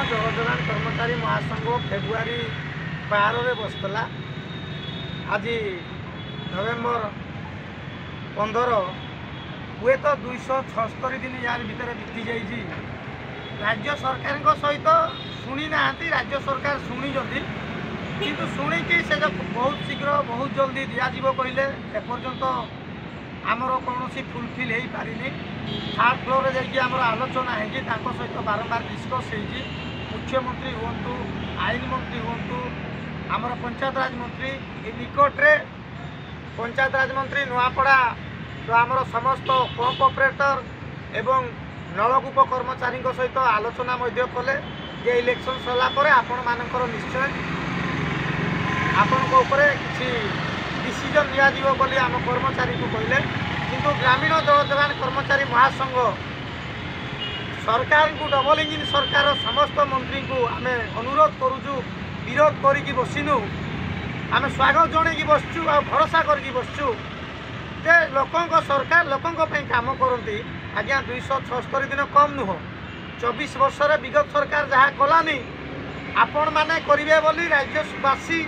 जल जोगाण कर्मचारी महासंघ फेब्रुआरी 12 बसला। आज नवेम्बर 15 हुए तो 276 दिन यार भितर बीती जाइए। राज्य सरकार सहित शुणी ना राज्य सरकार शुणी किंतु शुणिकी से बहुत शीघ्र बहुत जल्दी दिज्व कहले एपर्यंत आमर कौन फुलफिल हो पारिनी। थर्ड फ्लोर जामर आलोचना है सहित बारंबार डिस्कस हो मुख्यमंत्री हूँ आईन मंत्री हूँ आमर पंचायत राज मंत्री निकटे पंचायत राज मंत्री नुआपड़ा तो आमर समस्त पंप ऑपरेटर एवं नलकूप कर्मचारी सहित आलोचना कले जे इलेक्शन सरला आपण मानकर निश्चय आपण किसी डिसीजन दिज्व बोली आम कर्मचारी को कहले। किंतु ग्रामीण जल जोगाण कर्मचारी महासंघ सरकार को डबल इंजिन सरकार समस्त मंत्री को आम अनुरोध करुचु विरोध करी बसिनु आम स्वागत जन बसचु आ भरोसा करके बसचु जे लोकों सरकार लोकों काम करती। आज्ञा 276 दिन कम नुह 24 वर्ष विगत सरकार जहाँ कलानी आपण माने करिवे बोली राज्यवासी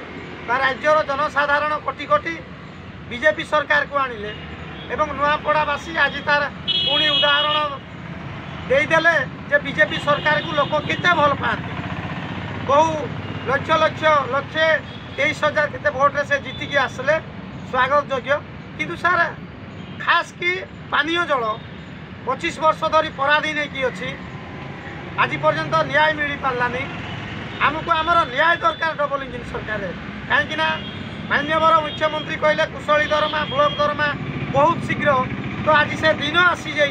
राज्यर जनसाधारण कोटी कोटी बीजेपी सरकार को आनिले एवं नुआपड़ावासी आज तार पुणी उदाहरण देदेले जे बीजेपी सरकार को लोक केते भल पाती। बहु लक्ष लक्ष लक्षे 23,000 केते भोट से जीतिकी आसले स्वागत योग्य। किंतु सार खास की पानीय जल 25 वर्ष धरी पराधीन होती आज पर्यंत न्याय मिल पारानी। आमको आमर न्याय दरकार डबल इंजिन सरकार कहीं मान्यवर मुख्यमंत्री कहले कुशली दरमा ब्लॉक दरमा बहुत शीघ्र तो आज से दिन आसी जा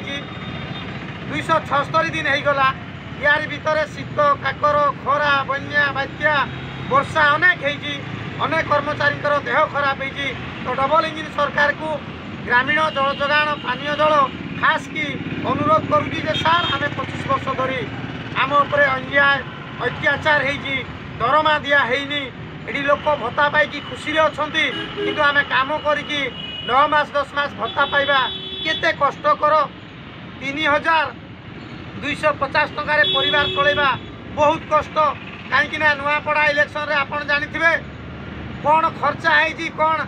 276 दिन होगला। यार भितर शीत काकर खरा बन्या बात्या वर्षा अनेक अनेक कर्मचारी देह खराब हो तो डबल इंजिन सरकार को ग्रामीण जल जोगाण पानीय जल खास की अनुरोध करुँगी जे सार आम 25 वर्ष धरी आम उपर अन्याय अत्याचार हो दरमा दिया हैनी एटी लोक भत्ता पाई खुशी अच्छा किंतु आम काम करी 9 मास 10 मास भत्ता पाइबा केते कष्टकर 3,250 टंकार परिवार चलैबा बहुत कष्ट। कहीं नुआपड़ा इलेक्शन रे आपन जानिथिबे कौन खर्चा है कौन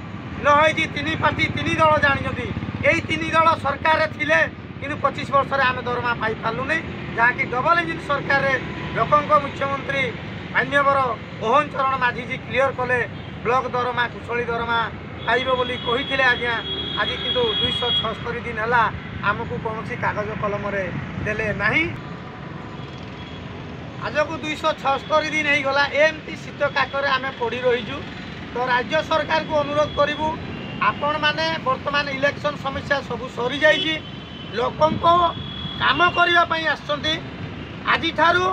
नई तीन पार्टी 3 दल जानी यही 3 दल सरकार थिले किंतु 25 वर्ष आम दरमा पाई पालु नहीं जहाँकि डबल इंजिन सरकार लोकों मुख्यमंत्री मान्यवर मोहन चरण माझी जी क्लियर कले ब्लॉक दरमा कुशली दरमा पाइब बोली कही आज्ञा। आज किंतु 276 दिन है आमको कौन कागज कलम देले नहीं। आज को 276 दिन हो गला एमती शीत काकर आम पड़ी रहीजु तो राज्य सरकार को अनुरोध करूँ आपण मैंने वर्तमान इलेक्शन समस्या सब सरी जाइए लोकों को काम करने आसछंती। आज ठारू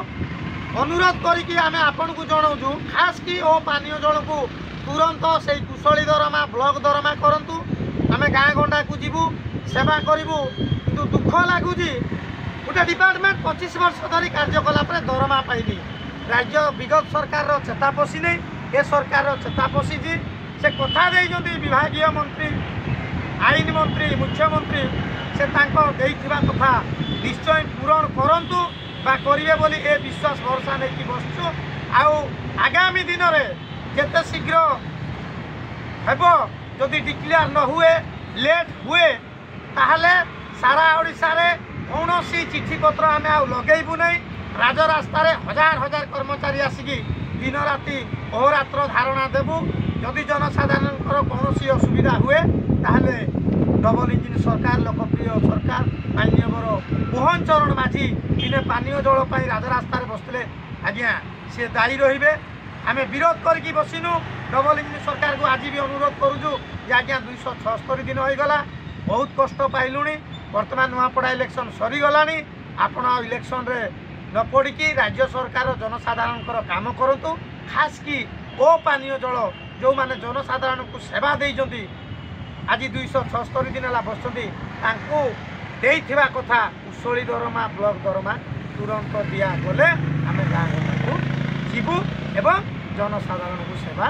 अनुरोध करिकी आमे आपन को जणाउछु खास की ओ पानीय जल को तुरंत से कुशली दरमा ब्लॉक दरमा करंतु आमे गाँ गंडा को जीवु सेवा करूँ। किंतु दुख लगुच गोटे डिपार्टमेंट 25 वर्ष धरी कार्य कला दरमा पाइनी राज्य विगत सरकार चेता पशि नहीं ए सरकार चेता पशिची से कथा देइजंती विभागीय मंत्री आईन मंत्री मुख्यमंत्री से देइथिबा कथा निश्चय पूरण करंतु बा करिवे बोली ए विश्वास भरोसा नहीं बसचु। आगामी दिन में जिते शीघ्र हेब जदि डिक्लेयर न हुए लेट हुए ताहले सारा ओडिशा रे कौन चिठी पत्र आम लगेबू नहीं। राजरास्ता हजार हजार कर्मचारी आसिकी दिन राति अहोरात्र धारणा देबू जदि जनसाधारण कौन असुविधा हुए ताहले डबल इंजिन सरकार लोकप्रिय सरकार मान्यवर मोहन चरण माझी दिने पानीय जल राजरास्ता बसते आज्ञा सी दायी रे आम विरोध करके बसिनु डबल इंजिन सरकार को आज भी अनुरोध करुचु जे आज्ञा 276 दिन होगला बहुत कष्ट पाइलुणी वर्तमान नुआपड़ा इलेक्शन सरीगला आपण इलेक्शन रे न पड़ी राज्य सरकार जनसाधारण काम करतु खास की ओ पानीय जल जो माने जनसाधारण को सेवा देइजंती आज 276 दिन है बसती देइथिबा कथा कुशली दरमा ब्लॉक दरमा तुरंत दिया गले आम गाँव को जीवु एवं जनसाधारण को सेवा